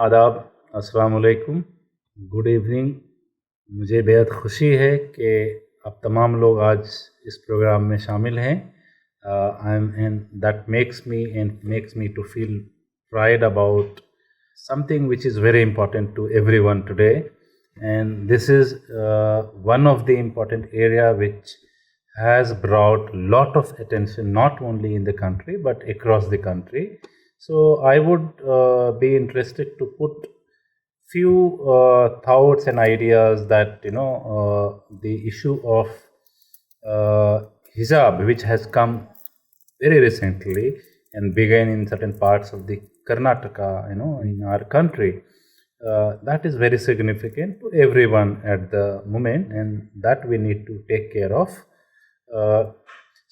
आदाब, अस्सलाम वालेकुम, गुड इवनिंग। मुझे बेहद खुशी है कि आप तमाम लोग आज इस प्रोग्राम में शामिल हैं। And that makes me to feel pride about something which is very important to everyone today, and this is one of the important area which has brought lot of attention not only in the country but across the country. So I would be interested to put few thoughts and ideas that the issue of hijab, which has come very recently and began in certain parts of the Karnataka, in our country, that is very significant to everyone at the moment, and that we need to take care of.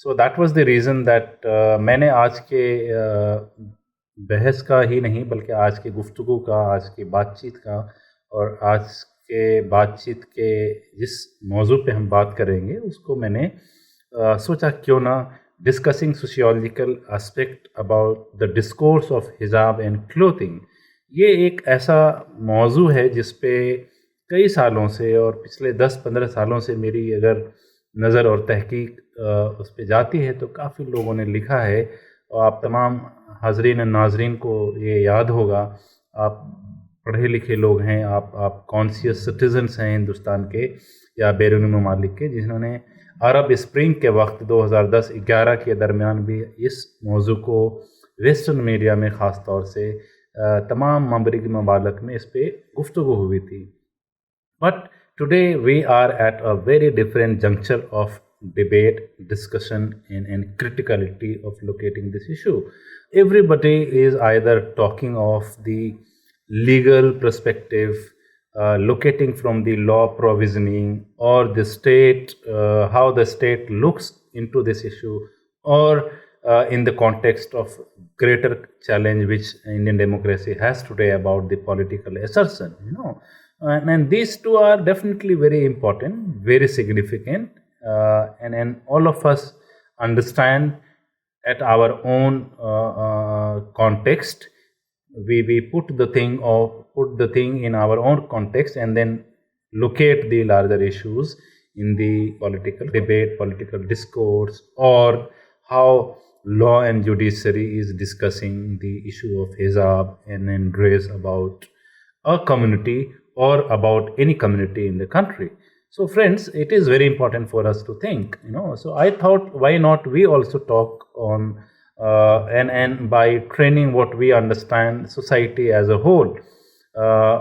So that was the reason that मैंने आज के बहस का ही नहीं बल्कि आज की गुफ्तगू का, आज की बातचीत का और आज के बातचीत के जिस मौजू पे हम बात करेंगे उसको मैंने सोचा क्यों ना discussing sociological aspect about the discourse of hijab and clothing. ये एक ऐसा मौजू है जिस पे कई सालों से और पिछले 10-15 सालों से मेरी अगर नज़र और तहकीक उस पे जाती है तो काफ़ी लोगों ने लिखा है, और आप तमाम हाजरीन और नाजरीन को ये याद होगा। आप पढ़े लिखे लोग हैं, आप कॉन्शियस सिटीजन्स हैं हिंदुस्तान के या बैरूनी ममालिक के, जिन्होंने अरब स्प्रिंग के वक्त 2010-11 के दरमियान भी इस मौजू को वेस्टर्न मीडिया में ख़ास तौर से तमाम मगरबी ममालिक में इस पे गुफ्तगू हुई थी। But today we are at a very different juncture of debate, discussion and criticality of locating this issue. Everybody is either talking of the legal perspective, locating from the law provisioning, or the state, how the state looks into this issue, or in the context of greater challenge which Indian democracy has today about the political assertion, and these two are definitely very important, very significant, and all of us understand at our own context. We put the thing in our own context and then locate the larger issues in the political debate, political discourse, or how law and judiciary is discussing the issue of hijab and then dress about a community or about any community in the country. So friends, it is very important for us to think, so I thought, why not we also talk on and by training what we understand society as a whole.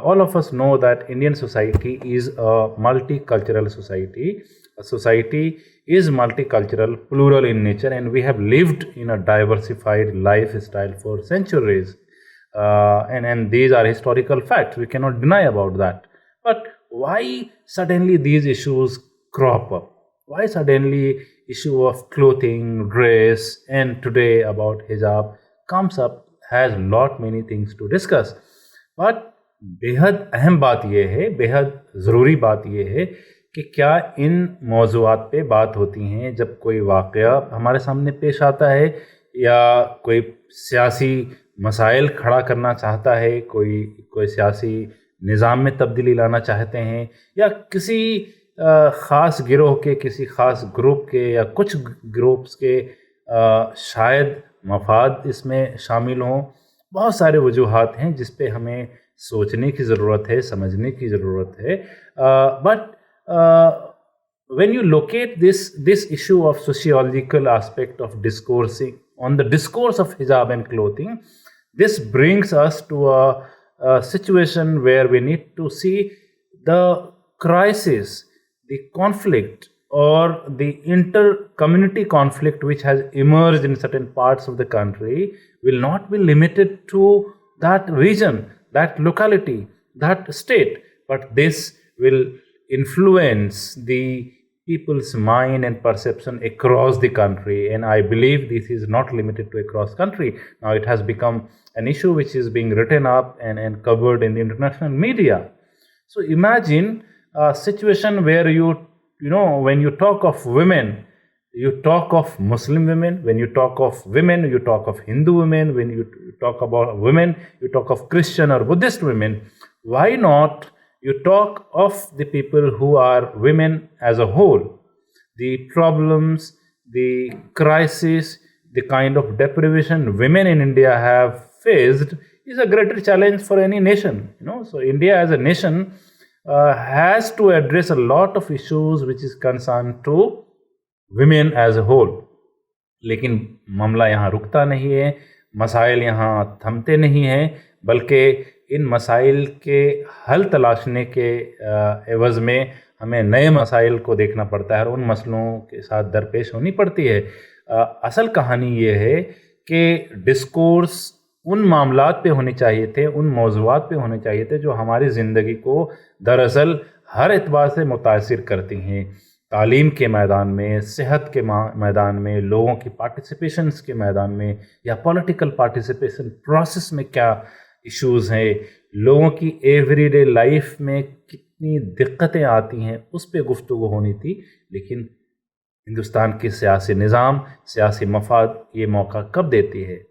All of us know that Indian society is a multicultural society. A society is multicultural, plural in nature, and we have lived in a diversified lifestyle for centuries. And these are historical facts. We cannot deny about that. But why suddenly these issues crop up? Why suddenly issue of clothing, dress, and today about hijab comes up? Has many things to discuss. But बेहद अहम बात यह है, बेहद ज़रूरी बात यह है कि क्या इन मौज़ूआत पे बात होती हैं जब कोई वाक़या हमारे सामने पेश आता है, या कोई सियासी मसाइल खड़ा करना चाहता है, कोई सियासी निज़ाम में तब्दीली लाना चाहते हैं, या किसी ख़ास गिरोह के, किसी ख़ास ग्रुप के या कुछ ग्रुप्स के शायद मफाद इसमें शामिल हों। बहुत सारे वजूहात हैं जिस पे हमें सोचने की ज़रूरत है, समझने की ज़रूरत है। But when you locate this issue of sociological aspect of discoursing on the discourse of hijab and clothing, this brings us to a situation where we need to see the crisis, the conflict, or the inter-community conflict which has emerged in certain parts of the country will not be limited to that region, that locality, that state, but this will influence the people's mind and perception across the country. And I believe this is not limited to across country. Now it has become an issue which is being written up and covered in the international media. So imagine a situation where when you talk of women, You talk of Muslim women. When you talk of women, you talk of Hindu women. When you talk about women, you talk of Christian or Buddhist women. Why not you talk of the people who are women as a whole? The problems, the crisis, the kind of deprivation women in India have faced is a greater challenge for any nation. So India as a nation has to address a lot of issues which is concerned to women as a whole. लेकिन मामला यहाँ रुकता नहीं है, मसाइल यहाँ थमते नहीं हैं, बल्कि इन मसाइल के हल तलाशने के एवज़ में हमें नए मसाइल को देखना पड़ता है और उन मसलों के साथ दरपेश होनी पड़ती है। असल कहानी ये है कि डिस्कोर्स उन मामलात पे होने चाहिए थे, उन मौज़ूआत पे होने चाहिए थे जो हमारी ज़िंदगी को दरअसल हर एतबार से मुतासिर करती हैं। तालीम के मैदान में, सेहत के मैदान में, लोगों की पार्टिसिपेशंस के मैदान में, या पॉलिटिकल पार्टिसिपेशन प्रोसेस में क्या इश्यूज़ हैं, लोगों की एवरीडे लाइफ में कितनी दिक्कतें आती हैं, उस पे गुफ्तगू होनी थी। लेकिन हिंदुस्तान की सियासी निज़ाम, सियासी मफाद ये मौका कब देती है,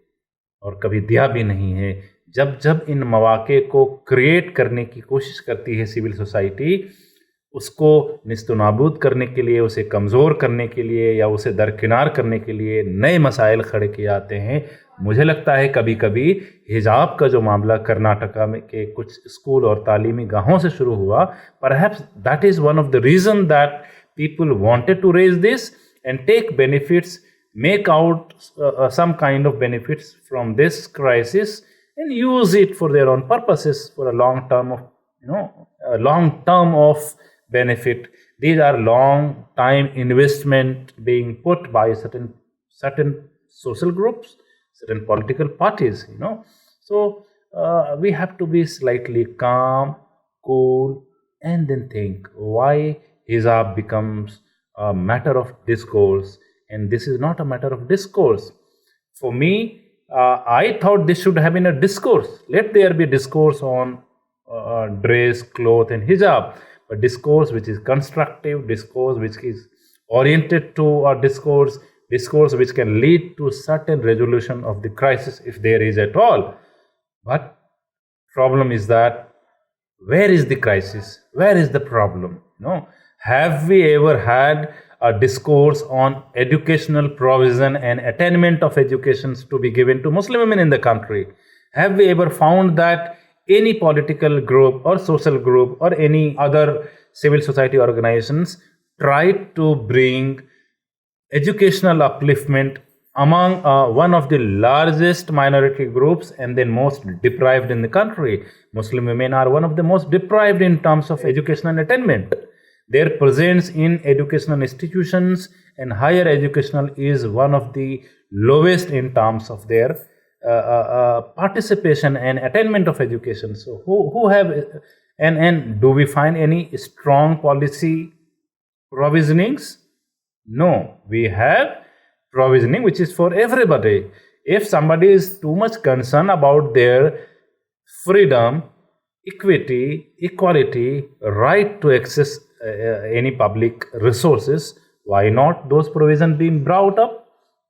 और कभी दिया भी नहीं है। जब जब इन मौक़े को क्रिएट करने की कोशिश करती है सिविल सोसाइटी, उसको निस्तो नाबूद करने के लिए, उसे कमज़ोर करने के लिए, या उसे दरकिनार करने के लिए नए मसाइल खड़े किए जाते हैं। मुझे लगता है कभी कभी हिजाब का जो मामला कर्नाटका में के कुछ स्कूल और तालीमी गाहों से शुरू हुआ, perhaps that is one of the reason that people wanted to raise this and take benefits, make out some kind of benefits from this crisis and use it for their own purposes for a long term of benefit. These are long time investment being put by certain social groups, certain political parties. So we have to be slightly calm, cool, and then think why hijab becomes a matter of discourse. And this is not a matter of discourse. For me, I thought this should have been a discourse. Let there be discourse on dress, cloth, and hijab. But discourse which is constructive, discourse which is oriented to a discourse which can lead to certain resolution of the crisis if there is at all. But problem is that where is the crisis? Where is the problem? Have we ever had a discourse on educational provision and attainment of educations to be given to Muslim women in the country? Have we ever found that any political group or social group or any other civil society organizations tried to bring educational upliftment among one of the largest minority groups and then most deprived in the country? Muslim women are one of the most deprived in terms of educational attainment. Their presence in educational institutions and higher educational is one of the lowest in terms of their participation and attainment of education. So who have and do we find any strong policy provisionings? No, we have provisioning which is for everybody. If somebody is too much concerned about their freedom, equity, equality, right to access any public resources, why not those provisions being brought up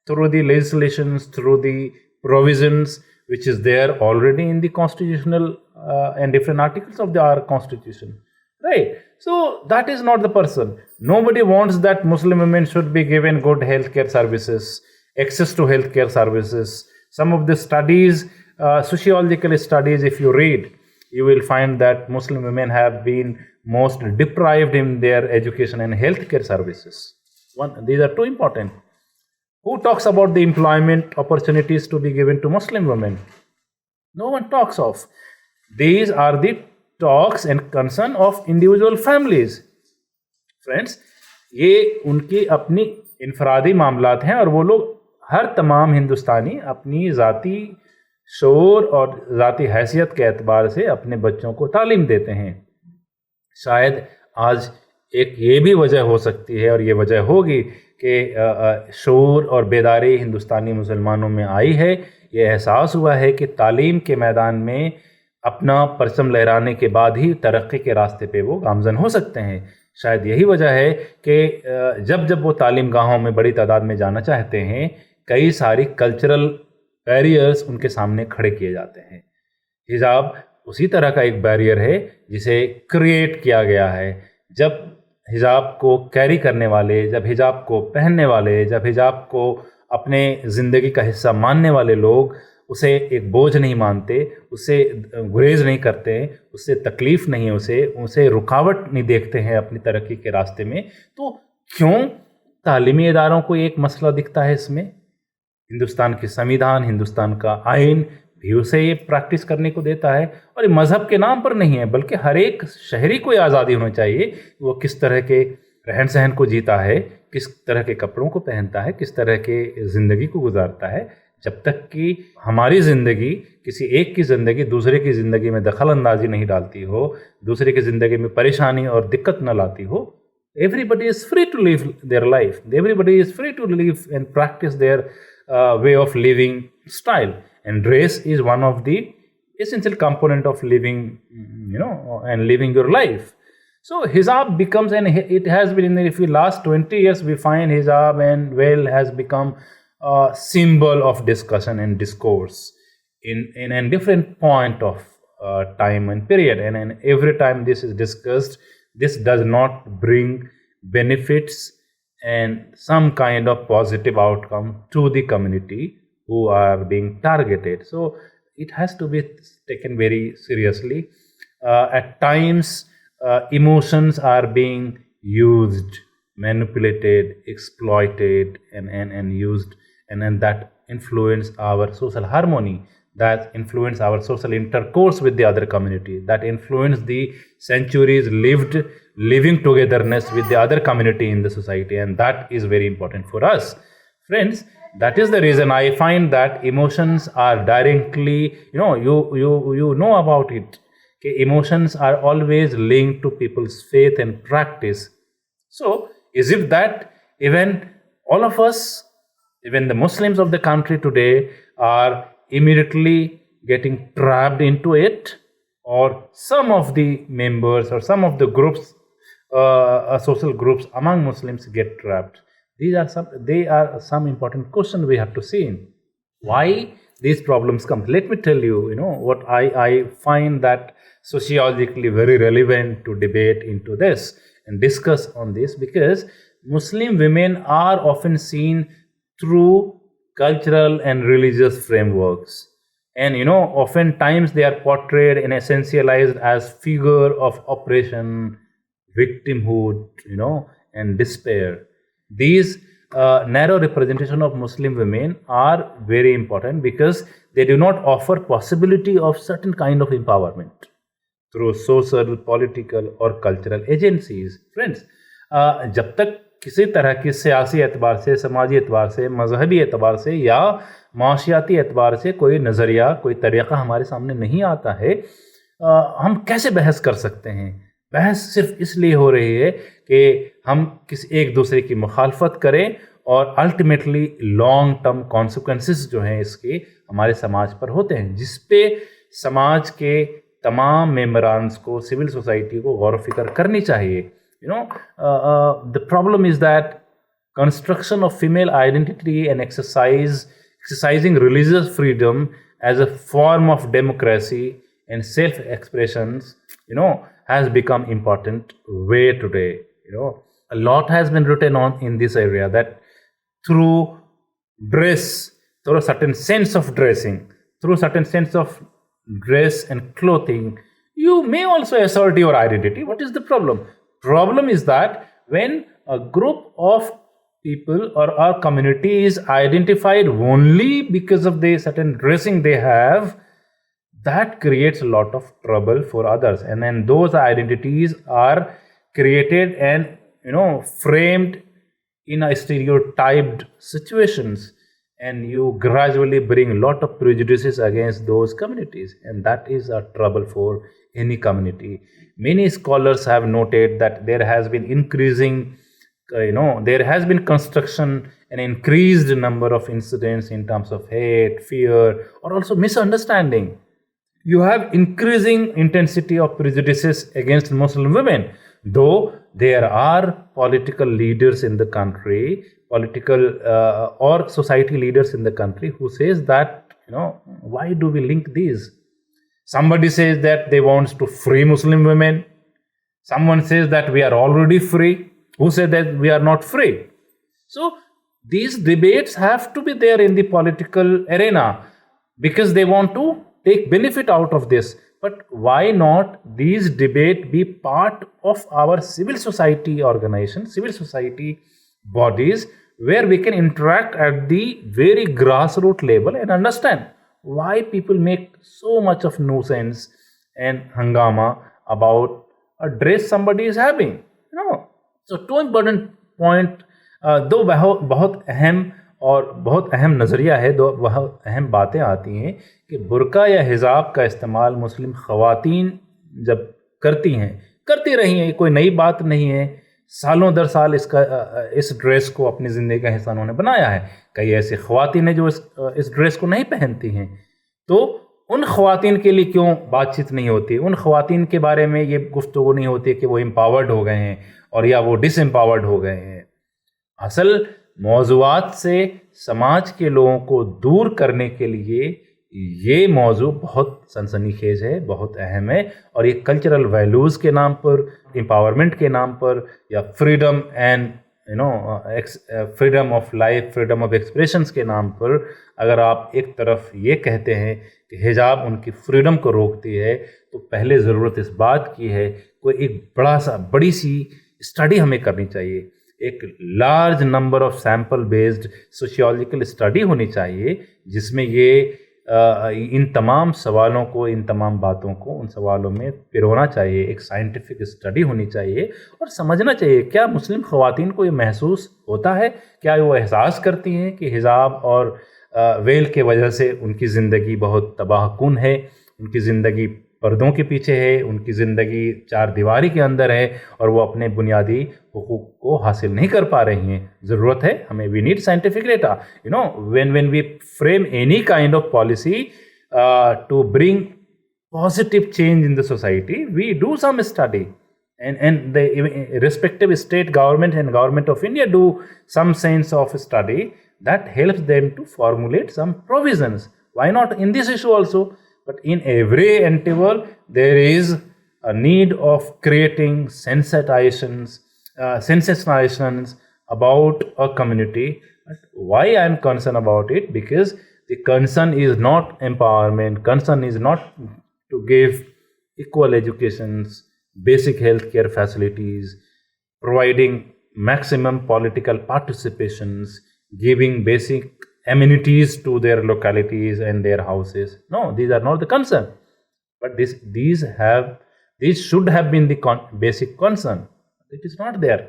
through the legislations, through the provisions which is there already in the constitutional and different articles of our constitution, right? So that is not the person. Nobody wants that Muslim women should be given good healthcare services, access to healthcare services. Some of the studies, sociological studies, if you read, you will find that Muslim women have been most deprived in their education and healthcare services. These are too important. Who talks about the employment opportunities to be given to Muslim women? No one talks of. These are the talks and concern of individual families. Friends, ये उनकी अपनी इनफरादी मामलात हैं और वो लोग हर तमाम हिंदुस्तानी अपनी ज़ाती शोर और ज़ाती हैसियत के एतबार से अपने बच्चों को तालीम देते हैं। शायद आज एक ये भी वजह हो सकती है और ये वजह होगी कि शऊर और बेदारी हिंदुस्तानी मुसलमानों में आई है। ये एहसास हुआ है कि तालीम के मैदान में अपना परचम लहराने के बाद ही तरक्की के रास्ते पे वो गामज़न हो सकते हैं। शायद यही वजह है कि जब जब वो तालीम गाहों में बड़ी तादाद में जाना चाहते हैं, कई सारी कल्चरल बैरियर्स उनके सामने खड़े किए जाते हैं। हिजाब उसी तरह का एक बैरियर है जिसे क्रिएट किया गया है। जब हिजाब को कैरी करने वाले, जब हिजाब को पहनने वाले, जब हिजाब को अपने ज़िंदगी का हिस्सा मानने वाले लोग उसे एक बोझ नहीं मानते, उससे गुरेज नहीं करते हैं, उससे तकलीफ़ नहीं है, उसे रुकावट नहीं देखते हैं अपनी तरक्की के रास्ते में, तो क्यों तालीमी इदारों को एक मसला दिखता है इसमें? हिंदुस्तान की संविधान, हिंदुस्तान का आइन भी उसे ये प्रैक्टिस करने को देता है, और ये मज़हब के नाम पर नहीं है, बल्कि हर एक शहरी को ये आज़ादी होनी चाहिए वो किस तरह के रहन सहन को जीता है, किस तरह के कपड़ों को पहनता है, किस तरह के ज़िंदगी को गुजारता है। जब तक कि हमारी ज़िंदगी किसी एक की ज़िंदगी दूसरे की ज़िंदगी में दखल अंदाजी नहीं डालती हो, दूसरे की ज़िंदगी में परेशानी और दिक्कत न लाती हो, everybody is free to live their life. Everybody is free to live and practice their way of living style. And race is one of the essential component of living, and living your life. So hijab becomes, and it has been in the last 20 years, we find hijab and veil has become a symbol of discussion and discourse in a different point of time and period. And every time this is discussed, this does not bring benefits and some kind of positive outcome to the community who are being targeted. So it has to be taken very seriously. At times, emotions are being used, manipulated, exploited, and used, and then that influence our social harmony, that influence our social intercourse with the other community, that influence the centuries living togetherness with the other community in the society, and that is very important for us. Friends, that is the reason I find that emotions are directly, you know about it. Okay, emotions are always linked to people's faith and practice. So, is it that even all of us, even the Muslims of the country today, are immediately getting trapped into it, or some of the members or some of the groups, social groups among Muslims get trapped? They are some important questions we have to see. Why these problems come? Let me tell you, what I find that sociologically very relevant to debate into this and discuss on this, because Muslim women are often seen through cultural and religious frameworks, and oftentimes they are portrayed and essentialized as figure of oppression, victimhood, and despair. These narrow representation of Muslim women are very important because they do not offer possibility of certain kind of empowerment through social, political or cultural agencies. Friends, जब तक किसी तरह की सियासी एतबार से, समाजी एतबार से, मजहबी एतबार से या माशियाती एतबार से कोई नज़रिया, कोई तरीक़ा हमारे सामने नहीं आता है, हम कैसे बहस कर सकते हैं? बहस सिर्फ इसलिए हो रही है कि हम किसी एक दूसरे की मुखालफत करें, और अल्टीमेटली लॉन्ग टर्म कॉन्सिक्वेंसेस जो हैं इसके हमारे समाज पर होते हैं, जिस पे समाज के तमाम मेंबरान्स को, सिविल सोसाइटी को गौर फिक्र करनी चाहिए. The problem is that construction of female identity and exercising religious freedom as a form of democracy and self-expressions, has become important way today. A lot has been written on in this area, that through dress, through a certain sense of dressing, through a certain sense of dress and clothing, you may also assert your identity. What is the problem? Problem is that when a group of people or our community is identified only because of the certain dressing they have, that creates a lot of trouble for others, and then those identities are created and framed in a stereotyped situations, and you gradually bring a lot of prejudices against those communities, and that is a trouble for any community. Many scholars have noted that there has been there has been construction and increased number of incidents in terms of hate, fear, or also misunderstanding. You have increasing intensity of prejudices against Muslim women. Though there are political leaders in the country, political or society leaders in the country who says that, why do we link these? Somebody says that they want to free Muslim women. Someone says that we are already free. Who said that we are not free? So these debates have to be there in the political arena because they want to take benefit out of this. But why not these debates be part of our civil society organizations, civil society bodies, where we can interact at the very grassroots level and understand why people make so much of nuisance and hangama about a dress somebody is having. So two important point, दो बहुत अहम और बहुत अहम नज़रिया है, दो बहुत अहम बातें आती हैं कि बुर्का या हिजाब का इस्तेमाल मुस्लिम ख़वातीन जब करती रही हैं, कोई नई बात नहीं है। सालों दर साल इस ड्रेस को अपनी ज़िंदगी का हिस्सा उन्होंने बनाया है। कई ऐसी ख़वातीन हैं जो इस ड्रेस को नहीं पहनती हैं, तो उन ख़वातीन के लिए क्यों बातचीत नहीं होती? उन ख़वातीन के बारे में ये गुफ्तगू नहीं होती कि वो एम्पावर्ड हो गए हैं और या वो डिसएम्पावर्ड हो गए हैं। असल मौज़ूआत से समाज के लोगों को दूर करने के लिए ये मौजू बहुत सनसनीखेज है, बहुत अहम है, और ये कल्चरल वैल्यूज़ के नाम पर, एम्पावरमेंट के नाम पर, या freedom and freedom of life, freedom of expressions के नाम पर अगर आप एक तरफ ये कहते हैं कि हिजाब उनकी फ्रीडम को रोकती है, तो पहले ज़रूरत इस बात की है कोई एक बड़ी सी स्टडी हमें करनी चाहिए। एक large number of sample based sociological study होनी चाहिए जिसमें ये इन तमाम सवालों को, इन तमाम बातों को उन सवालों में पिरोना चाहिए। एक साइंटिफिक स्टडी होनी चाहिए और समझना चाहिए क्या मुस्लिम ख़वातीन को ये महसूस होता है, क्या वो एहसास करती हैं कि हिजाब और वेल के वजह से उनकी ज़िंदगी बहुत तबाहकुन है, उनकी ज़िंदगी पर्दों के पीछे है, उनकी ज़िंदगी चार दीवारी के अंदर है और वो अपने बुनियादी हुकूक को हासिल नहीं कर पा रही हैं। ज़रूरत है हमें, we need scientific data, when we frame any kind of policy to bring positive change in the society, we do some study, and the respective state government and government of India do some sense of study that helps them to formulate some provisions. Why not in this issue also? But in every endeavor, there is a need of creating sensations about a community. But why I am concerned about it? Because the concern is not empowerment, concern is not to give equal educations, basic healthcare facilities, providing maximum political participations, giving basic amenities to their localities and their houses. No, these are not the concern. But these should have been the basic concern. It is not there.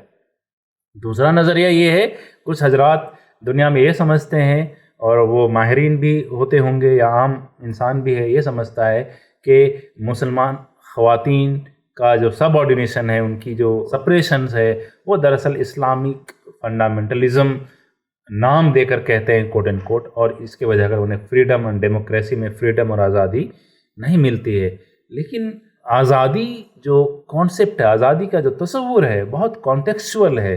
दूसरा नज़रिया ये है, कुछ हजरात दुनिया में ये समझते हैं, और वो माहिरीन भी होते होंगे या आम इंसान भी है, ये समझता है कि मुसलमान ख़वातीन का जो सबऑर्डिनेशन है, उनकी जो सपरेशंस है, वो दरअसल इस्लामिक फंडामेंटलिज्म नाम देकर कहते हैं, कोट एंड कोट, और इसके वजह अगर उन्हें फ्रीडम एंड डेमोक्रेसी में फ्रीडम और आज़ादी नहीं मिलती है। लेकिन आज़ादी जो कॉन्सेप्ट है, आज़ादी का जो तस्वुर है, बहुत कॉन्टेक्चुअल है।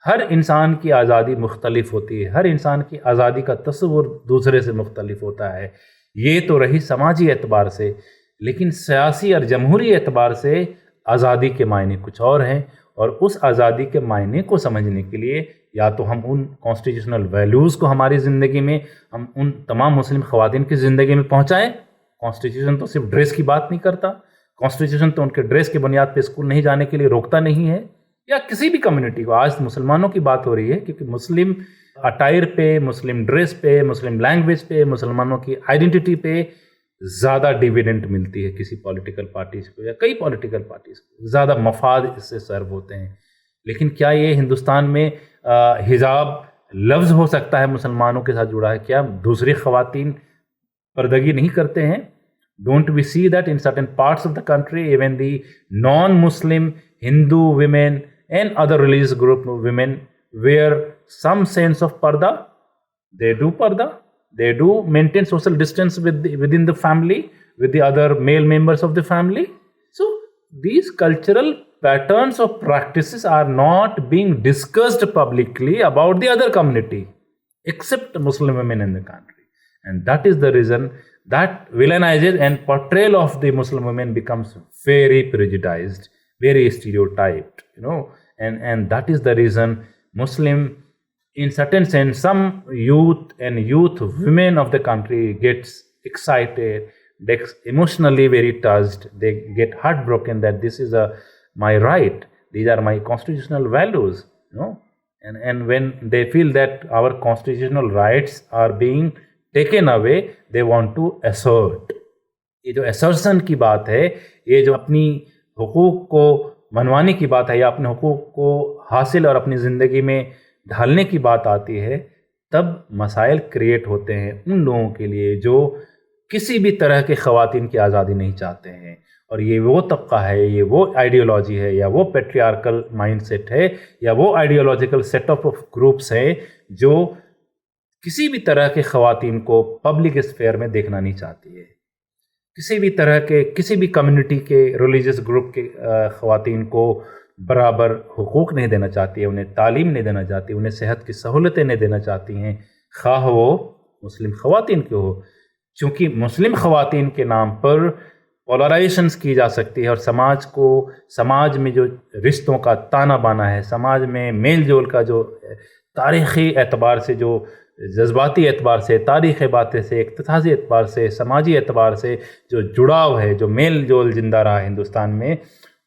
हर इंसान की आज़ादी मुख्तलिफ होती है, हर इंसान की आज़ादी का तस्वुर दूसरे से मुख्तलिफ होता है। ये तो रही समाजी एतबार से, लेकिन सियासी और जमहूरी एतबार से आज़ादी के मायने कुछ और हैं, और उस आज़ादी के मायने को समझने के लिए या तो हम उन कॉन्स्टिट्यूशनल वैल्यूज़ को हमारी ज़िंदगी में, हम उन तमाम मुस्लिम ख़वातीन की ज़िंदगी में पहुँचाएँ। कॉन्स्टिट्यूशन तो सिर्फ ड्रेस की बात नहीं करता, कॉन्स्टिट्यूशन तो उनके ड्रेस की बुनियाद पे स्कूल नहीं जाने के लिए रोकता नहीं है, या किसी भी कम्युनिटी को। आज मुसलमानों की बात हो रही है क्योंकि मुस्लिम अटायर पे, मुस्लिम ड्रेस पे, मुस्लिम लैंग्वेज पे, मुसलमानों की आइडेंटिटी पे ज़्यादा डिविडेंड मिलती है किसी पॉलिटिकल पार्टीज़ को या कई पॉलिटिकल पार्टीज़ को, ज़्यादा मफाद इससे सर्व होते हैं। लेकिन क्या ये हिंदुस्तान में हिजाब लफ्ज़ हो सकता है मुसलमानों के साथ जुड़ा है? क्या दूसरी ख़वातीन पर्दगी नहीं करते हैं? Don't we see that in certain parts of the country, even the non-Muslim Hindu women and other religious group women wear some sense of parda? They do parda. They do maintain social distance within the family, with the other male members of the family. So these cultural patterns of practices are not being discussed publicly about the other community except Muslim women in the country. And that is the reason that villainization and portrayal of the Muslim women becomes very prejudiced, very stereotyped, and that is the reason Muslim, in certain sense, some youth women of the country gets excited, they emotionally very touched, they get heartbroken that this is my right, these are my constitutional values, and when they feel that our constitutional rights are being taken away, they want to assert. یہ جو assertion کی بات ہے، یہ جو اپنی حقوق کو منوانے کی بات ہے یا اپنے حقوق کو حاصل اور اپنی زندگی میں ڈھالنے کی بات آتی ہے، تب مسائل کریٹ ہوتے ہیں ان لوگوں کے لیے جو کسی بھی طرح کے خواتین کی آزادی نہیں چاہتے ہیں. اور یہ وہ طبقہ ہے، یہ وہ آئیڈیالوجی ہے، یا وہ پیٹریارکل مائنڈ سیٹ ہے، یا وہ آئیڈیالوجیکل سیٹ آف گروپس ہیں جو کسی بھی طرح کے خواتین کو پبلک اسفیئر میں دیکھنا نہیں چاہتی ہے. کسی بھی طرح کے کسی بھی کمیونٹی کے ریلیجس گروپ کے خواتین کو برابر حقوق نہیں دینا چاہتی ہے، انہیں تعلیم نہیں دینا چاہتی، انہیں صحت کی سہولتیں نہیں دینا چاہتی ہیں، خواہ وہ مسلم خواتین کے ہو. چونکہ مسلم خواتین کے نام پر پولرائزیشنز کی جا سکتی ہے اور سماج میں جو رشتوں کا تانا بانا ہے، سماج میں میل جول کا جو تاریخی اعتبار سے، جو جذباتی اعتبار سے، تاریخی باتیں سے، اقتصادی اعتبار سے، سماجی اعتبار سے جو جڑاؤ ہے، جو میل جول زندہ رہا ہے ہندوستان میں،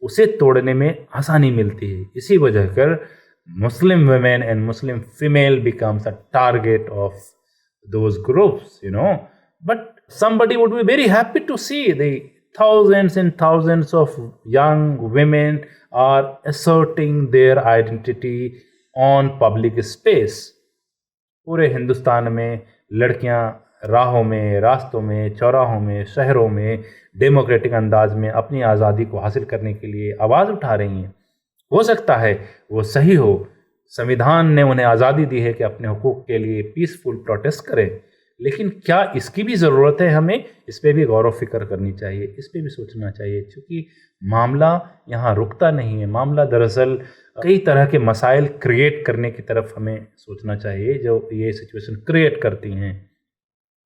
اسے توڑنے میں آسانی ملتی ہے. اسی وجہ کر Muslim women and Muslim female becomes a target of those groups, But somebody would be very happy to see the thousands and thousands of young women are asserting their identity on public space. پورے ہندوستان میں لڑکیاں راہوں میں، راستوں میں، چوراہوں میں، شہروں میں ڈیموکریٹک انداز میں اپنی آزادی کو حاصل کرنے کے لیے آواز اٹھا رہی ہیں. ہو سکتا ہے وہ صحیح ہو، سنویدھان نے انہیں آزادی دی ہے کہ اپنے حقوق کے لیے پیسفل پروٹیسٹ کریں، لیکن کیا اس کی بھی ضرورت ہے؟ ہمیں اس پہ بھی غور و فکر کرنی چاہیے، اس پہ بھی سوچنا چاہیے، کیونکہ معاملہ یہاں رکتا نہیں ہے. معاملہ دراصل کئی طرح کے مسائل کریٹ کرنے کی طرف ہمیں سوچنا چاہیے جو یہ سچویشن کریٹ کرتی ہیں.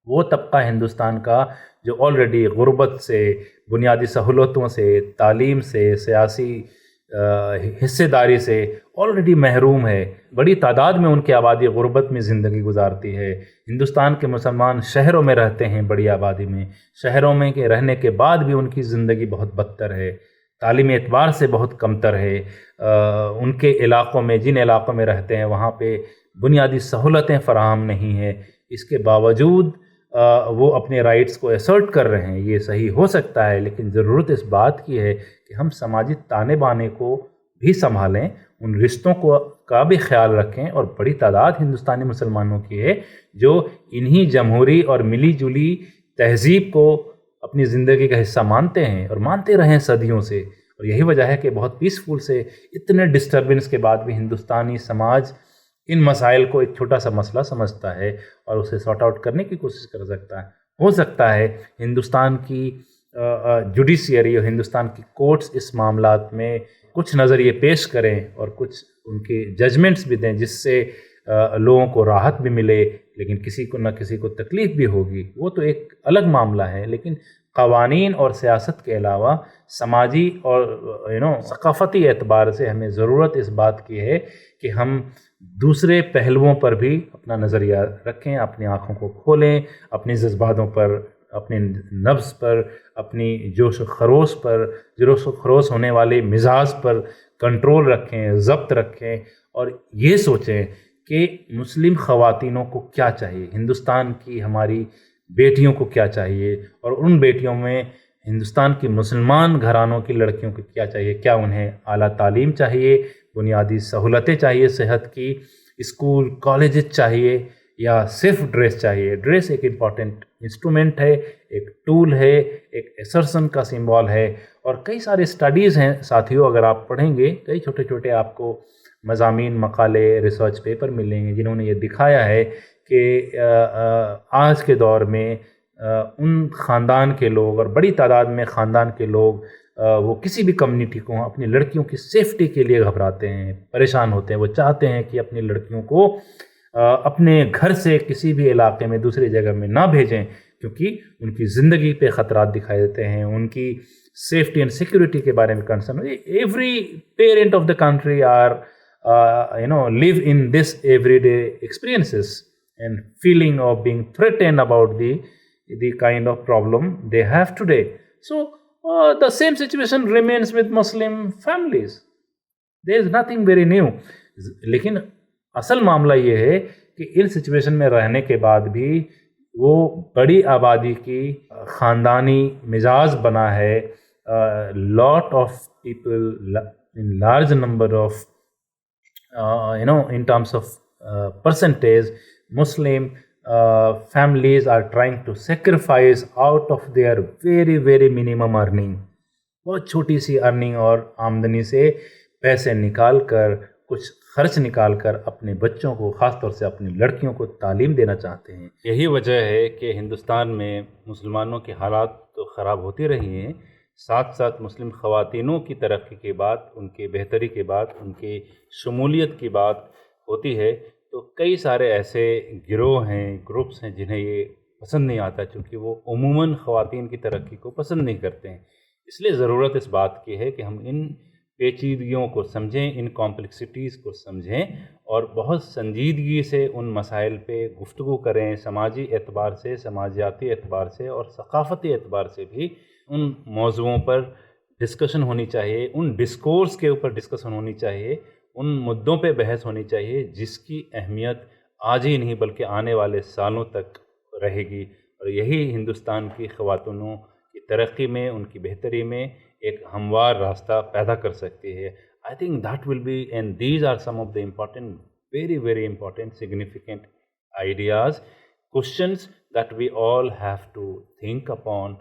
وہ طبقہ ہندوستان کا جو آلریڈی غربت سے، بنیادی سہولتوں سے، تعلیم سے، سیاسی حصے داری سے آلریڈی محروم ہے. بڑی تعداد میں ان کی آبادی غربت میں زندگی گزارتی ہے. ہندوستان کے مسلمان شہروں میں رہتے ہیں، بڑی آبادی میں. شہروں میں کے رہنے کے بعد بھی ان کی زندگی بہت بدتر ہے، تعلیمی اعتبار سے بہت کمتر ہے. ان کے علاقوں میں، جن علاقوں میں رہتے ہیں، وہاں پہ بنیادی سہولتیں فراہم نہیں ہیں. اس کے باوجود وہ اپنے رائٹس کو اسرٹ کر رہے ہیں. یہ صحیح ہو سکتا ہے، لیکن ضرورت اس بات کی ہے کہ ہم سماجی تانے بانے کو بھی سنبھالیں، ان رشتوں کا بھی خیال رکھیں. اور بڑی تعداد ہندوستانی مسلمانوں کی ہے جو انہی جمہوری اور ملی جلی تہذیب کو اپنی زندگی کا حصہ مانتے ہیں اور مانتے رہے ہیں صدیوں سے. اور یہی وجہ ہے کہ بہت پیسفل سے اتنے ڈسٹربنس کے بعد بھی ہندوستانی سماج ان مسائل کو ایک چھوٹا سا مسئلہ سمجھتا ہے اور اسے سارٹ آؤٹ کرنے کی کوشش کر سکتا ہے. ہو سکتا ہے ہندوستان کی جوڈیشیری اور ہندوستان کی کورٹس اس معاملات میں کچھ نظریے پیش کریں اور کچھ ان کے ججمنٹس بھی دیں جس سے لوگوں کو راحت بھی ملے، لیکن کسی کو نہ کسی کو تکلیف بھی ہوگی. وہ تو ایک الگ معاملہ ہے. لیکن قوانین اور سیاست کے علاوہ سماجی اور ثقافتی اعتبار سے ہمیں ضرورت اس بات کی ہے کہ ہم دوسرے پہلوؤں پر بھی اپنا نظریہ رکھیں، اپنی آنکھوں کو کھولیں، اپنے جذباتوں پر، اپنے نفس پر، اپنی جوش و خروش ہونے والے مزاج پر کنٹرول رکھیں، ضبط رکھیں، اور یہ سوچیں کہ مسلم خواتینوں کو کیا چاہیے، ہندوستان کی ہماری بیٹیوں کو کیا چاہیے، اور ان بیٹیوں میں ہندوستان کی مسلمان گھرانوں کی لڑکیوں کو کیا چاہیے. کیا انہیں اعلیٰ تعلیم چاہیے، بنیادی سہولتیں چاہیے صحت کی، اسکول کالجز چاہیے، یا صرف ڈریس چاہیے؟ ڈریس ایک امپورٹنٹ انسٹرومنٹ ہے، ایک ٹول ہے، ایک اسرشن کا سمبول ہے. اور کئی سارے اسٹڈیز ہیں ساتھیوں، اگر آپ پڑھیں گے کئی چھوٹے چھوٹے آپ کو مضامین، مقالے، ریسرچ پیپر ملیں گے جنہوں نے یہ دکھایا ہے کہ آج کے دور میں ان خاندان کے لوگ، اور بڑی تعداد میں خاندان کے لوگ وہ کسی بھی کمیونٹی کو اپنی لڑکیوں کی سیفٹی کے لیے گھبراتے ہیں، پریشان ہوتے ہیں. وہ چاہتے ہیں کہ اپنی لڑکیوں کو اپنے گھر سے کسی بھی علاقے میں دوسری جگہ میں نہ بھیجیں، کیونکہ ان کی زندگی پہ خطرات دکھائی دیتے ہیں، ان کی سیفٹی اینڈ سیکورٹی کے بارے میں concern. Every parent of the country are live in this everyday experiences and feeling of being threatened about the kind of problem they have today. So the same situation remains with Muslim families. There is nothing very new. لیکن اصل معاملہ یہ ہے کہ ان situation میں رہنے کے بعد بھی وہ بڑی آبادی کی خاندانی مزاج بنا ہے. lot of people in large number of in terms of percentage, Muslim families are trying to sacrifice out of their very very minimum earning. بہت چھوٹی سی ارننگ اور آمدنی سے پیسے نکال کر، کچھ خرچ نکال کر اپنے بچوں کو، خاص طور سے اپنی لڑکیوں کو تعلیم دینا چاہتے ہیں. یہی وجہ ہے کہ ہندوستان میں مسلمانوں کی حالات تو خراب ہوتی رہی ہیں، ساتھ ساتھ مسلم خواتینوں کی ترقی کے بعد، ان کے بہتری کے بعد، ان کی شمولیت کی بات ہوتی ہے تو کئی سارے ایسے گروہ ہیں، گروپس ہیں جنہیں یہ پسند نہیں آتا، چونکہ وہ عموماً خواتین کی ترقی کو پسند نہیں کرتے ہیں. اس لیے ضرورت اس بات کی ہے کہ ہم ان پیچیدگیوں کو سمجھیں، ان کمپلیکسٹیز کو سمجھیں اور بہت سنجیدگی سے ان مسائل پہ گفتگو کریں، سماجی اعتبار سے، سماجیاتی اعتبار سے اور ثقافتی اعتبار سے بھی ان موضوعوں پر ڈسکشن ہونی چاہیے، ان ڈسکورس کے اوپر ڈسکشن ہونی چاہیے، ان مدعوں پہ بحث ہونی چاہیے جس کی اہمیت آج ہی نہیں بلکہ آنے والے سالوں تک رہے گی. اور یہی ہندوستان کی خواتینوں کی ترقی میں، ان کی بہتری میں ایک ہموار راستہ پیدا کر سکتی ہے. I think that will be, and these are some of the important, very very important, significant ideas, questions that we all have to think upon,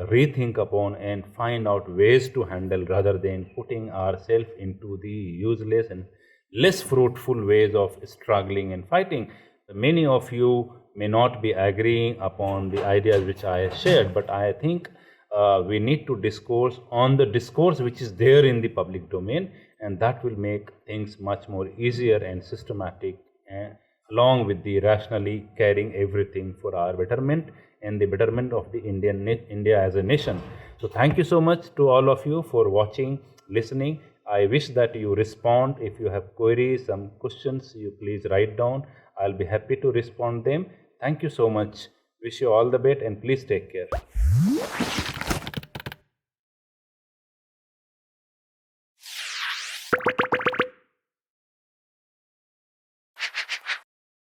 rethink upon and find out ways to handle, rather than putting ourselves into the useless and less fruitful ways of struggling and fighting. Many of you may not be agreeing upon the ideas which I shared, but I think we need to discourse on the discourse which is there in the public domain, and that will make things much more easier and systematic, along with the rationally caring everything for our betterment and the betterment of the India as a nation. So thank you so much to all of you for watching, listening. I wish that you respond. If you have queries, some questions, you please write down. I'll be happy to respond them. Thank you so much. Wish you all the best and please take care.